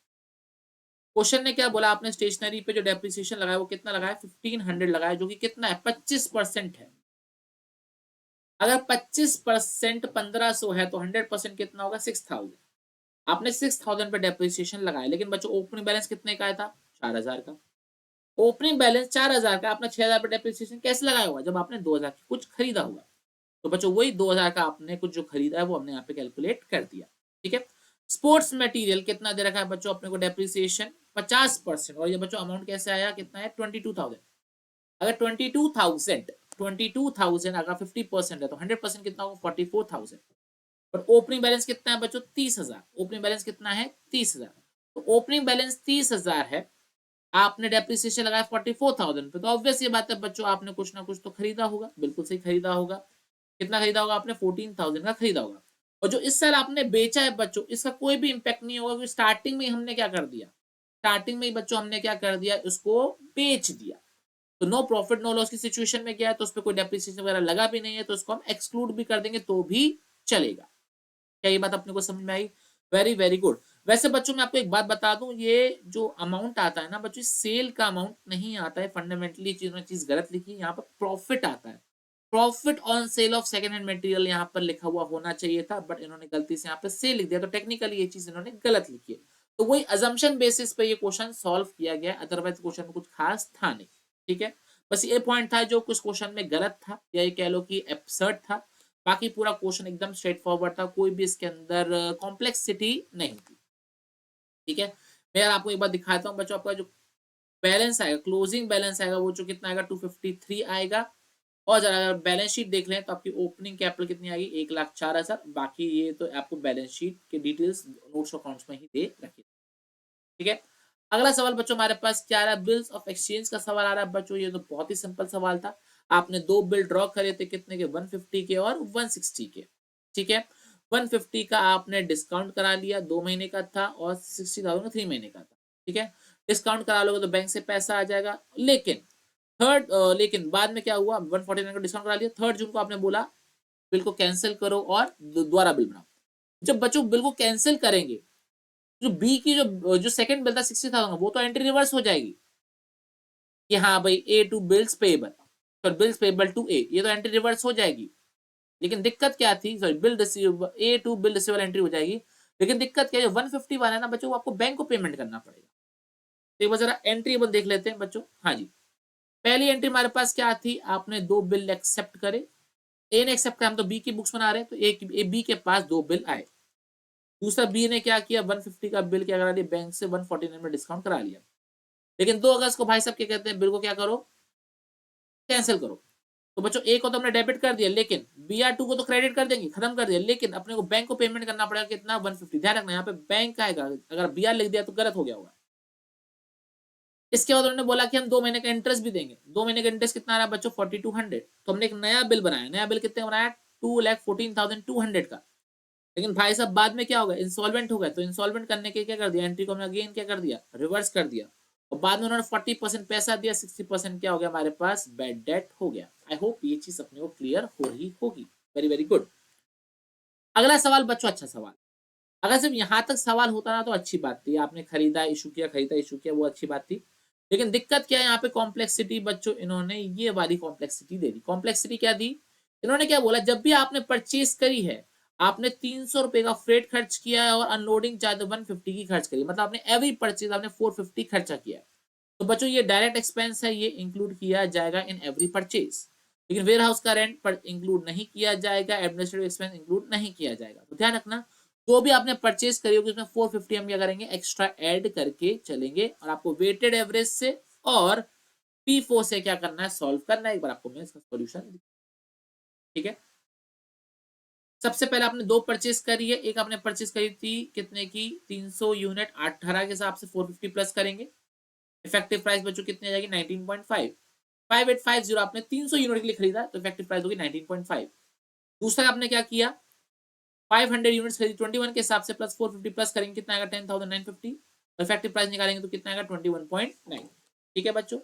क्वेश्चन ने क्या बोला, आपने स्टेशनरी पे जो डेप्रिसिएशन लगाया वो कितना लगाया, 1500 लगाया, जो कि कितना है 25% है। अगर 25% 1500 है तो 100% कितना होगा 6,000। आपने 6,000 पे डेप्रिसिएशन लगाया, लेकिन बच्चों ओपनिंग बैलेंस कितने का आया था, 4,000 का। ओपनिंग बैलेंस 4,000 का, आपने 6,000 पे डेप्रिसिएशन कैसे लगाया होगा, जब आपने 2,000 की कुछ खरीदा होगा, तो बच्चों वही 2,000 का आपने कुछ जो खरीदा है वो हमने यहाँ पे कैलकुलेट कर दिया। ठीक है, स्पोर्ट्स मटेरियल कितना दे रखा है बच्चों अपने को, डेप्रिसिएशन 50%, और ये बच्चों अमाउंट कैसे आया, कितना है 22,000। अगर 22,000 अगर 50% है तो 100% कितना होगा 44,000। और ओपनिंग बैलेंस कितना है बच्चों 30,000, ओपनिंग बैलेंस कितना है 30,000, तो ओपनिंग बैलेंस 30,000 है, आपने डेप्रिसिएशन लगाया 44,000 पे, तो ऑब्वियस ये बात है बच्चों आपने कुछ ना कुछ तो खरीदा होगा, बिल्कुल सही खरीदा होगा। कितना खरीदा होगा आपने, 14,000 का खरीदा होगा। और जो इस साल आपने बेचा है बच्चों इसका कोई भी इंपैक्ट नहीं होगा, क्योंकि स्टार्टिंग में हमने क्या कर दिया, स्टार्टिंग में ही बच्चों हमने क्या कर दिया, उसको बेच दिया। तो नो प्रॉफिट नो लॉस की सिचुएशन में क्या है, तो उस पर कोई डेप्रिसिएशन वगैरह लगा भी नहीं है, तो उसको हम एक्सक्लूड भी कर देंगे तो भी चलेगा। क्या ये बात अपने को समझ में आई, वेरी वेरी गुड। वैसे बच्चों मैं आपको एक बात बता दूं, ये जो अमाउंट आता है ना बच्चों, सेल का अमाउंट नहीं आता है, फंडामेंटली चीज गलत लिखी है, यहाँ पर प्रॉफिट आता है। Profit on sale of second hand material यहाँ पर लिखा हुआ होना चाहिए था, बट इन्होंने गलती से यहाँ पर सेल लिख दिया, तो टेक्निकली ये चीज इन्होंने गलत लिखी है। तो वही अजम्पशन बेसिस पे ये क्वेश्चन सॉल्व किया गया, अदरवाइज क्वेश्चन में कुछ खास था नहीं। ठीक है, बस ये पॉइंट था जो कुछ क्वेश्चन में गलत था, या ये कह लो कि एब्सर्ड था। बाकी पूरा क्वेश्चन एकदम स्ट्रेट फॉरवर्ड था, कोई भी इसके अंदर कॉम्प्लेक्सिटी नहीं थी। ठीक है, मैं यार आपको एक बार दिखाता हूँ बच्चों, आपका जो बैलेंस आएगा, क्लोजिंग बैलेंस आएगा वो जो कितना आएगा 253 आएगा। और जरा अगर बैलेंस शीट देख लें तो आपकी ओपनिंग कैपिटल कितनी आएगी 1,04,000। बाकी ये तो आपको बैलेंस शीट के डिटेल्स नोट्स अकाउंट्स में ही दे रखिए। ठीक है, अगला सवाल बच्चों हमारे पास क्या आ रहा है, बिल्स ऑफ एक्सचेंज का सवाल आ रहा है बच्चों। ये तो बहुत ही सिंपल सवाल था, आपने दो बिल ड्रॉ करे थे, कितने के 150 के और 160 के। ठीक है, 150 का आपने डिस्काउंट करा लिया, 2 महीने का था, और 60,000 का 3 महीने का था। ठीक है, डिस्काउंट करा लोगे तो बैंक से पैसा आ जाएगा, लेकिन बाद में क्या हुआ, 149 का डिस्काउंट करा लिया, 3 जून को आपने बोला बिल को कैंसिल करो और दोबारा बिल बनाओ। जब बच्चों बिल को कैंसिल करेंगे, जो बी की जो सेकंड बिल था 60,000 वो तो एंट्री रिवर्स हो जाएगी कि हाँ भाई ए टू बिल्स पेबल, तो बिल्स पेबल टू ए, ये तो एंट्री रिवर्स हो जाएगी। लेकिन दिक्कत क्या थी, sorry bill receivable A to bill receivable entry हो जाएगी, लेकिन दिक्कत क्या है, 150 वाला है ना बच्चों, वो आपको बैंक को पेमेंट करना पड़ेगा। तो एक बार जरा एंट्री अपन देख लेते हैं बच्चों। हाँ जी, पहली एंट्री हमारे पास क्या थी, आपने 2 बिल एक्सेप्ट करे, ए ने एक्सेप्ट किया, हम तो बी की बुक्स बना रहे हैं, तो ए बी के पास 2 बिल आए। दूसरा बी ने क्या किया, 150 का बिल क्या करा दिया, बैंक से 149 में डिस्काउंट करा लिया। लेकिन 2 अगस्त को भाई साहब क्या कहते हैं, बिल को क्या करो, कैंसिल करो। तो बच्चों ए को तो हमने डेबिट कर दिया, लेकिन BR2 को तो क्रेडिट कर देंगे, खत्म कर दिया, लेकिन अपने को बैंक को पेमेंट करना पड़ेगा कितना 150। ध्यान रखना यहाँ पे बैंक आएगा, अगर BR लिख दिया तो गलत हो गया होगा। इसके बाद उन्होंने बोला कि हम 2 महीने का इंटरेस्ट भी देंगे। 2 महीने का इंटरेस्ट कितना आ रहा है बच्चों 4200। तो हमने एक नया बिल बनाया, नया बिल कितने का बनाया 2,14,200 का। लेकिन भाई साहब बाद में क्या होगा, इंसॉल्वेंट हो गया, तो इंसॉल्वेंट करने के क्या कर दिया, एंट्री को हमने अगेन क्या कर दिया, रिवर्स कर दिया। और बाद में उन्होंने 40% पैसा दिया, 60% क्या हो गया हमारे पास बैड डेट हो गया। आई होप ये चीज अपने को क्लियर हो रही होगी। Very very good. अगला सवाल बच्चों, अच्छा सवाल, अगर सिर्फ यहाँ तक सवाल होता ना तो अच्छी बात थी, आपने खरीदा इशू किया, वो अच्छी बात थी। लेकिन दिक्कत क्या है यहाँ पे, कॉम्प्लेक्सिटी बच्चों, इन्होंने ये वाली कॉम्प्लेक्सिटी दे दी। कॉम्प्लेक्सिटी क्या दी, इन्होंने क्या बोला, जब भी आपने परचेज करी है, आपने 300 रुपए का फ्रेट खर्च किया है और अनलोडिंग चार्ज 150 की खर्च करी, मतलब आपने एवरी परचेज आपने 450 खर्चा किया है। तो बच्चों ये डायरेक्ट एक्सपेंस है, ये इंक्लूड किया जाएगा इन एवरी परचेज। लेकिन वेयर हाउस का रेंट पर इंक्लूड नहीं किया जाएगा, एडमिनिस्ट्रेटिव एक्सपेंस इंक्लूड नहीं किया जाएगा। तो ध्यान रखना, जो भी आपने परचेज करी होगी उसमें 450 हम क्या करेंगे, एक्स्ट्रा ऐड करके चलेंगे, और आपको वेटेड एवरेज से और P4 से क्या करना है, सॉल्व करना है। एक बार आपको मैं इसका सॉल्यूशन, ठीक है। सबसे पहले आपने दो परचेज करी है, एक आपने परचेज करी थी कितने की, 300 यूनिट, 18 के हिसाब से 450 प्लस करेंगे, इफेक्टिव प्राइस बच्चों कितने आ जाएगी, 19.5। 5850 आपने 300 यूनिट के लिए खरीदा, तो इफेक्टिव प्राइस होगी 19.5। दूसरा आपने क्या किया, 500 यूनिट्स खरीदी 21 के हिसाब से, प्लस 450 प्लस करेंगे, कितना आएगा, 10,950। इफेक्टिव प्राइस निकालेंगे तो कितना आएगा, 21.9। ठीक है बच्चों,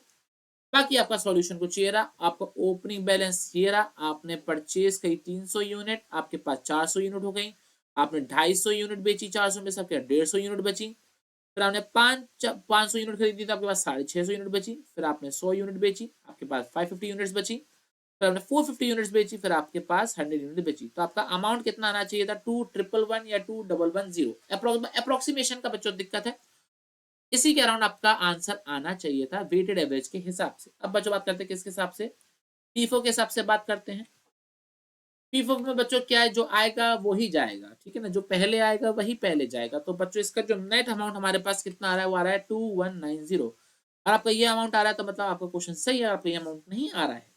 बाकी आपका सॉल्यूशन कुछ ये रहा, आपका ओपनिंग बैलेंस ये रहा, आपने परचेज करी 300 यूनिट, आपके पास 400 यूनिट हो गई, आपने 250 यूनिट बेची, 400 में से आपके 150 यूनिट बची, फिर आपने 500 यूनिट खरीदी तो आपके पास 650 यूनिट बची, फिर आपने 100 यूनिट बेची, आपके पास 550 यूनिट्स बची, फिर आपने 450 यूनिट्स बेची, फिर आपके पास 100 यूनिट बेची। तो आपका अमाउंट कितना आना चाहिए था, 2111 या 2110। अप्रोक्सीमेशन का बच्चों दिक्कत है, इसी के अराउंड आपका आंसर आना चाहिए था वेटेड एवरेज के हिसाब से। अब बच्चों बात करते हैं किसके हिसाब से, पीफो के हिसाब से बात करते हैं। पीफो में बच्चों क्या है, जो आएगा वो ही जाएगा, ठीक है ना, जो पहले आएगा वही पहले जाएगा। तो बच्चों इसका जो नेट अमाउंट हमारे पास कितना आ रहा है, वो आ रहा है 2190। और आपका ये अमाउंट आ रहा है तो मतलब आपका क्वेश्चन सही है, आपका ये अमाउंट नहीं आ रहा है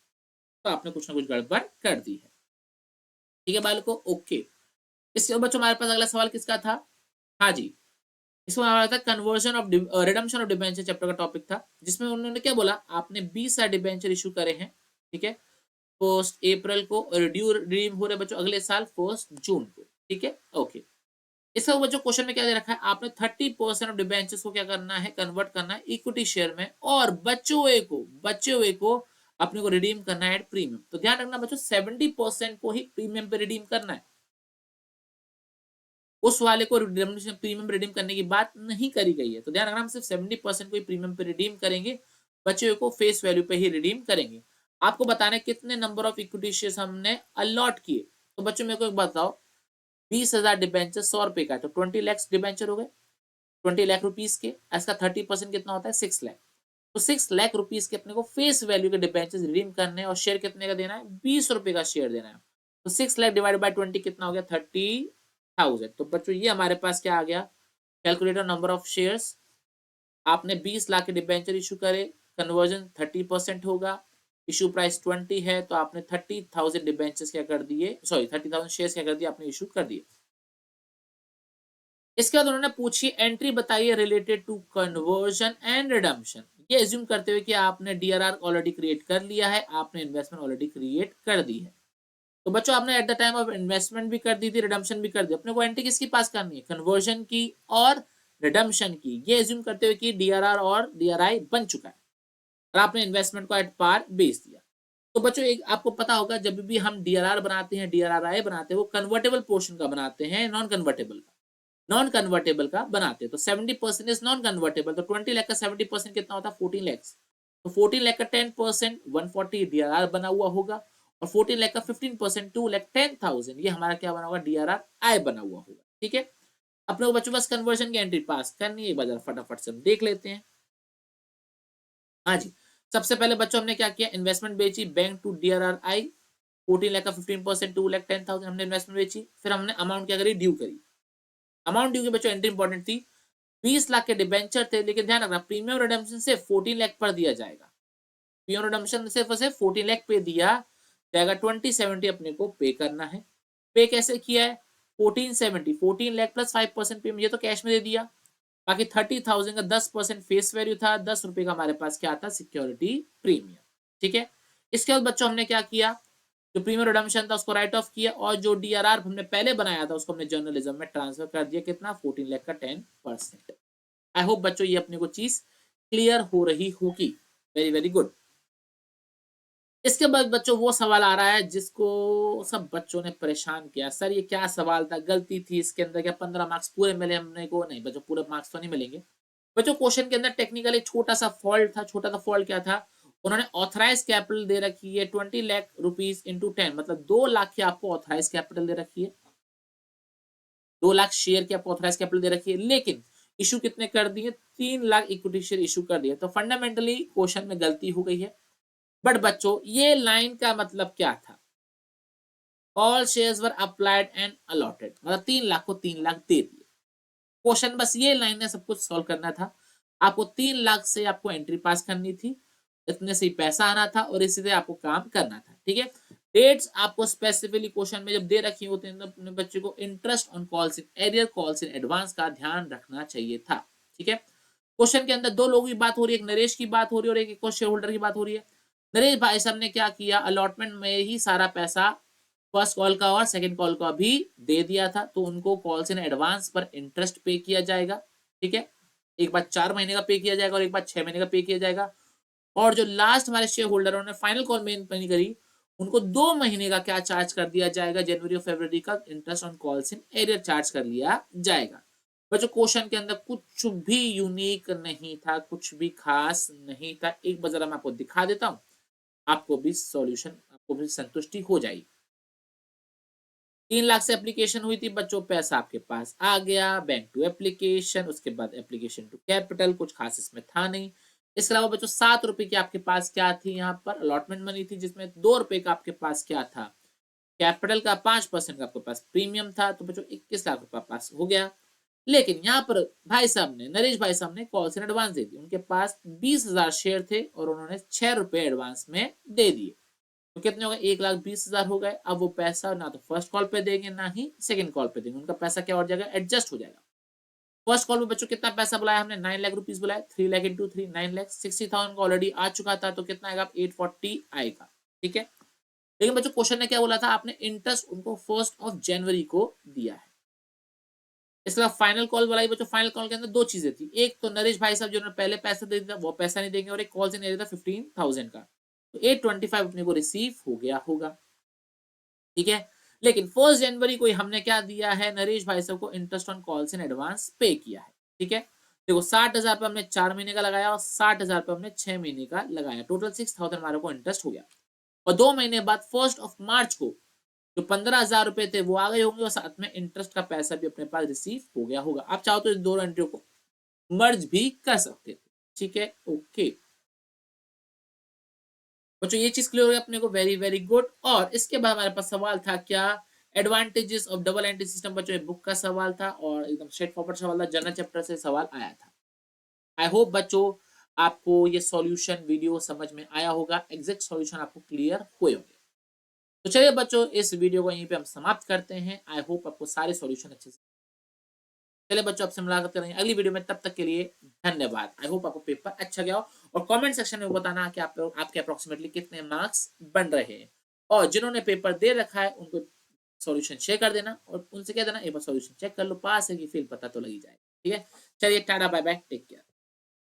तो आपने कुछ ना कुछ गड़बड़ कर दी है। ठीक है बालको, ओके। इसके बच्चों हमारे पास अगला सवाल किसका था, हाँ जी, इसमें हमारा था conversion of redemption of debenture chapter का टॉपिक था, जिसमें उन्होंने क्या बोला, आपने 20 साल डिबेंचर इशू करे हैं, ठीक है, 1 अप्रैल को, और ड्यू रिडीम हो रहे बच्चों अगले साल 1 जून को, ठीक है, ओके। इसका बच्चों क्वेश्चन में क्या दे रखा है, आपने 30% ऑफ डिबेंचर्स को क्या करना है, कन्वर्ट करना है इक्विटी शेयर में, और बचे हुए को अपने को रिडीम करना है एट प्रीमियम। तो ध्यान रखना बच्चों, 70% को ही प्रीमियम पे रिडीम करना है, उस वाले को प्रीमियम रिडीम करने की बात नहीं करी गई है। तो ध्यान रखना, हम सिर्फ 70% को ही प्रीमियम पे रिडीम करेंगे, बचे हुए को फेस वैल्यू पे ही रिडीम करेंगे। आपको बताना है कितने नंबर ऑफ इक्विटी शेयर्स हमने अलॉट किए। तो बच्चों मेरे को एक बताओ, 20,000 डिबेंचर 100 रुपए का, तो 20 लाख डिबेंचर हो गए, 20 लाख रुपीज के, इसका 30% कितना होता है, 6 लाख। तो 6 लाख रुपीज के अपने को फेस वैल्यू के डिबेंचर रिडीम करने हैं, और शेयर कितने का देना है, 20 रुपए का शेयर देना है। तो 6 लाख डिवाइड बाई 20 कितना हो गया, 30,000। तो बच्चों ये हमारे पास क्या आ गया, कैलकुलेटर नंबर ऑफ शेयर्स, आपने 20 लाख के डिबेंचर इशू करे, कन्वर्जन 30% होगा, इशू प्राइस 20 है, तो आपने 30,000 डिबेंचर्स क्या कर दिए, सॉरी 30,000 शेयर्स क्या कर दिए, आपने इशू कर दिए। इसके बाद उन्होंने पूछी एंट्री बताइए related to conversion and redemption. ये एज्यूम करते हुए कि आपने डीआरआर ऑलरेडी क्रिएट कर लिया है, आपने इन्वेस्टमेंट ऑलरेडी क्रिएट कर दी है। तो बच्चों आपने at the time of investment भी कर दी थी, रिडम्पशन भी कर दी, अपने को एंट्री किसकी पास करनी है, कन्वर्जन की और रिडम्पशन की। ये एज्यूम करते हुए कि डीआरआर और डीआरआई बन चुका है और आपने इन्वेस्टमेंट को एट पार बेच दिया। तो बच्चों एक आपको पता होगा, जब भी हम डीआरआर बनाते हैं, डीआरआई बनाते हैं, वो कन्वर्टेबल पोर्शन का बनाते हैं, नॉन कन्वर्टेबल का बनाते हैं। तो 70% इज नॉन कन्वर्टेबल, तो 20 लाख का 70% कितना होता है, 14 लाख। तो 14 लाख का 10% 140 डीआरआर बना हुआ होगा, और 14 लाख का 15% 2,10,000 ये हमारा क्या बना होगा, डीआरआर आई बना हुआ होगा। ठीक है, अपने को बच्चों बस कन्वर्जन की एंट्री पास करनी है, एक बार फटाफट से हम देख लेते हैं। हाँ जी, सबसे पहले बच्चों हमने क्या किया, इन्वेस्टमेंट बेची बैंक टू डीआरआई, 14 लाख का 15% 2,10,000 हमने इन्वेस्टमेंट बेची। फिर हमने अमाउंट क्या करी, ड्यू करी। अमाउंट ड्यू की बच्चों एंट्री इंपॉर्टेंट थी, 20 लाख के डिबेंचर थे, लेकिन ध्यान रखना प्रीमियम रिडेम्पशन से 14 लाख पर दिया जाएगा, प्रीमियम रिडेम्पशन से 14 लाख पे दिया जाएगा, 2070 अपने को पे करना है। पे कैसे किया है, 1470, 14 लाख प्लस 5% प्रीमियम, ये तो कैश में दे दिया। बाकी 30,000 का 10% फेस वैल्यू था, 10 रुपए का हमारे पास क्या था, सिक्योरिटी प्रीमियम। ठीक है, इसके बाद बच्चों हमने क्या किया, जो प्रीमियम रिडम्पशन था उसको राइट ऑफ किया, और जो डीआरआर हमने पहले बनाया था उसको हमने जर्नलिज्म में ट्रांसफर कर दिया, कितना, 14 लाख का 10%। आई होप बच्चों ये अपने को चीज क्लियर हो रही होगी। Very very good. इसके बाद बच्चों वो सवाल आ रहा है जिसको सब बच्चों ने परेशान किया, सर ये क्या सवाल था, गलती थी इसके अंदर, क्या 15 मार्क्स पूरे मिले हमने को? नहीं बच्चों, पूरे मार्क्स तो नहीं मिलेंगे बच्चों। क्वेश्चन के अंदर टेक्निकली छोटा सा फॉल्ट था। छोटा सा फॉल्ट क्या था? उन्होंने ऑथराइज कैपिटल दे रखी है 20 लाख रुपीज इंटू 10, मतलब 2 लाख की आपको ऑथराइज कैपिटल दे रखी है, 2 लाख शेयर की आपको ऑथराइज कैपिटल दे रखी है, लेकिन इशू कितने कर दिए? 3 लाख इक्विटी शेयर इशू कर दिए। तो फंडामेंटली क्वेश्चन में गलती हो गई है। बट बच्चों ये लाइन का मतलब क्या था? All shares were applied and allotted, मतलब 3 लाख को 3 लाख दे दिए। क्वेश्चन बस ये लाइन में सब कुछ सॉल्व करना था। आपको 3 लाख से आपको एंट्री पास करनी थी, इतने से ही पैसा आना था और इसी से आपको काम करना था। ठीक है, डेट्स आपको स्पेसिफिकली क्वेश्चन में जब दे रखी होती हैं तो अपने बच्चे को interest on calls in arrear, calls in advance का ध्यान रखना चाहिए था। ठीक है, क्वेश्चन के अंदर दो लोगों की बात हो रही है, एक नरेश की बात हो रही है और एक शेयर होल्डर की बात हो रही है। नरेश भाई साहब ने क्या किया? अलॉटमेंट में ही सारा पैसा फर्स्ट कॉल का और सेकंड कॉल का भी दे दिया था, तो उनको कॉल्स इन एडवांस पर इंटरेस्ट पे किया जाएगा। ठीक है, एक बार 4 महीने का पे किया जाएगा और एक बार 6 महीने का पे किया जाएगा। और जो लास्ट हमारे शेयर होल्डरों ने फाइनल कॉल में नहीं करी, उनको 2 महीने का क्या चार्ज कर दिया जाएगा? जनवरी और फरवरी का interest on calls in arrear charge कर लिया जाएगा। बच्चों क्वेश्चन के अंदर कुछ भी यूनिक नहीं था, कुछ भी खास नहीं था। एक बार जरा मैं आपको दिखा देता हूं, आपको भी सॉल्यूशन, आपको भी संतुष्टि हो जाएगी। 3 लाख से एप्लीकेशन हुई थी बच्चों, पैसा आपके पास आ गया, बैंक टू एप्लीकेशन, उसके बाद एप्लीकेशन टू कैपिटल, कुछ खास इसमें था नहीं। इसके अलावा बच्चों 7 रुपए की आपके पास क्या थी? यहाँ पर अलॉटमेंट मनी थी, जिसमें 2 रुपए का आपके पास क्या था? कैपिटल का 5% का आपके पास प्रीमियम था। तो बच्चों 21 लाख रुपए पास हो गया। लेकिन यहाँ पर भाई साहब ने, नरेश भाई साहब ने कॉल से एडवांस दे दी। उनके पास 20,000 शेयर थे और उन्होंने 6 रुपए एडवांस में दे दिए। तो कितने हो गए? 1,20,000 हो गए। अब वो पैसा ना तो फर्स्ट कॉल पे देंगे ना ही सेकंड कॉल पे देंगे, उनका पैसा क्या हो जाएगा? एडजस्ट हो जाएगा। फर्स्ट कॉल में बच्चों कितना पैसा बुलाया हमने? 9 लाख रुपीज बुलाया। 3 लाख इंटू 3, 9 लाख। 60,000 का ऑलरेडी आ चुका था, तो कितना आएगा? 840 आएगा। ठीक है, लेकिन बच्चों क्वेश्चन ने क्या बोला था? आपने इंटरेस्ट उनको 1 जनवरी को दिया है। इसके बाद फाइनल कॉल वाला बच्चों, फाइनल कॉल के अंदर दो चीजें थी। एक तो नरेश भाई साहब जिन्होंने पहले पैसा दे दिया वो पैसा नहीं देंगे, और एक कॉल से नहीं देता 15,000 का, तो 825 अपने को रिसीव हो गया होगा। ठीक है, लेकिन 1 जनवरी को हमने क्या दिया है? नरेश भाई साहब को interest on calls in advance पे किया है। ठीक है, देखो 60,000 पे हमने 4 महीने का लगाया और 60,000 पे हमने 6 महीने का लगाया, टोटल 6,000 हमारे को इंटरेस्ट हो गया। और 2 महीने बाद 1 मार्च को जो 15,000 रुपए थे वो आ गए होंगे और साथ में इंटरेस्ट का पैसा भी अपने पास रिसीव हो गया होगा। आप चाहो तो इस दोनों एंट्री को मर्ज भी कर सकते थे। ठीक है, ओके बच्चों, ये चीज क्लियर हो गई अपने को, वेरी वेरी गुड। और इसके बाद हमारे पास सवाल था क्या? Advantages of double entry system. बच्चों ये बुक का सवाल था और एकदम स्ट्रेट फॉरवर्ड सवाल था, जनरल चैप्टर से सवाल आया था। आई होप बच्चों आपको ये सॉल्यूशन वीडियो समझ में आया होगा, एग्जैक्ट सॉल्यूशन आपको क्लियर हुए होंगे। तो चलिए बच्चों, इस वीडियो को यहीं पे हम समाप्त करते हैं। आई होप आपको सारे सॉल्यूशन अच्छे से। चलिए बच्चों, आपसे मुलाकात करेंगे अगली वीडियो में, तब तक के लिए धन्यवाद। आई होप आपको पेपर अच्छा गया हो, और कमेंट सेक्शन में बताना कि आपके अप्रोक्सीमेटली कितने मार्क्स बन रहे हैं। और जिन्होंने पेपर दे रखा है उनको सॉल्यूशन शेयर कर देना और उनसे कह देना एक बार सॉल्यूशन चेक कर लो, पास है कि फेल पता तो लगी जाए। ठीक है, चलिए tata bye bye, take care.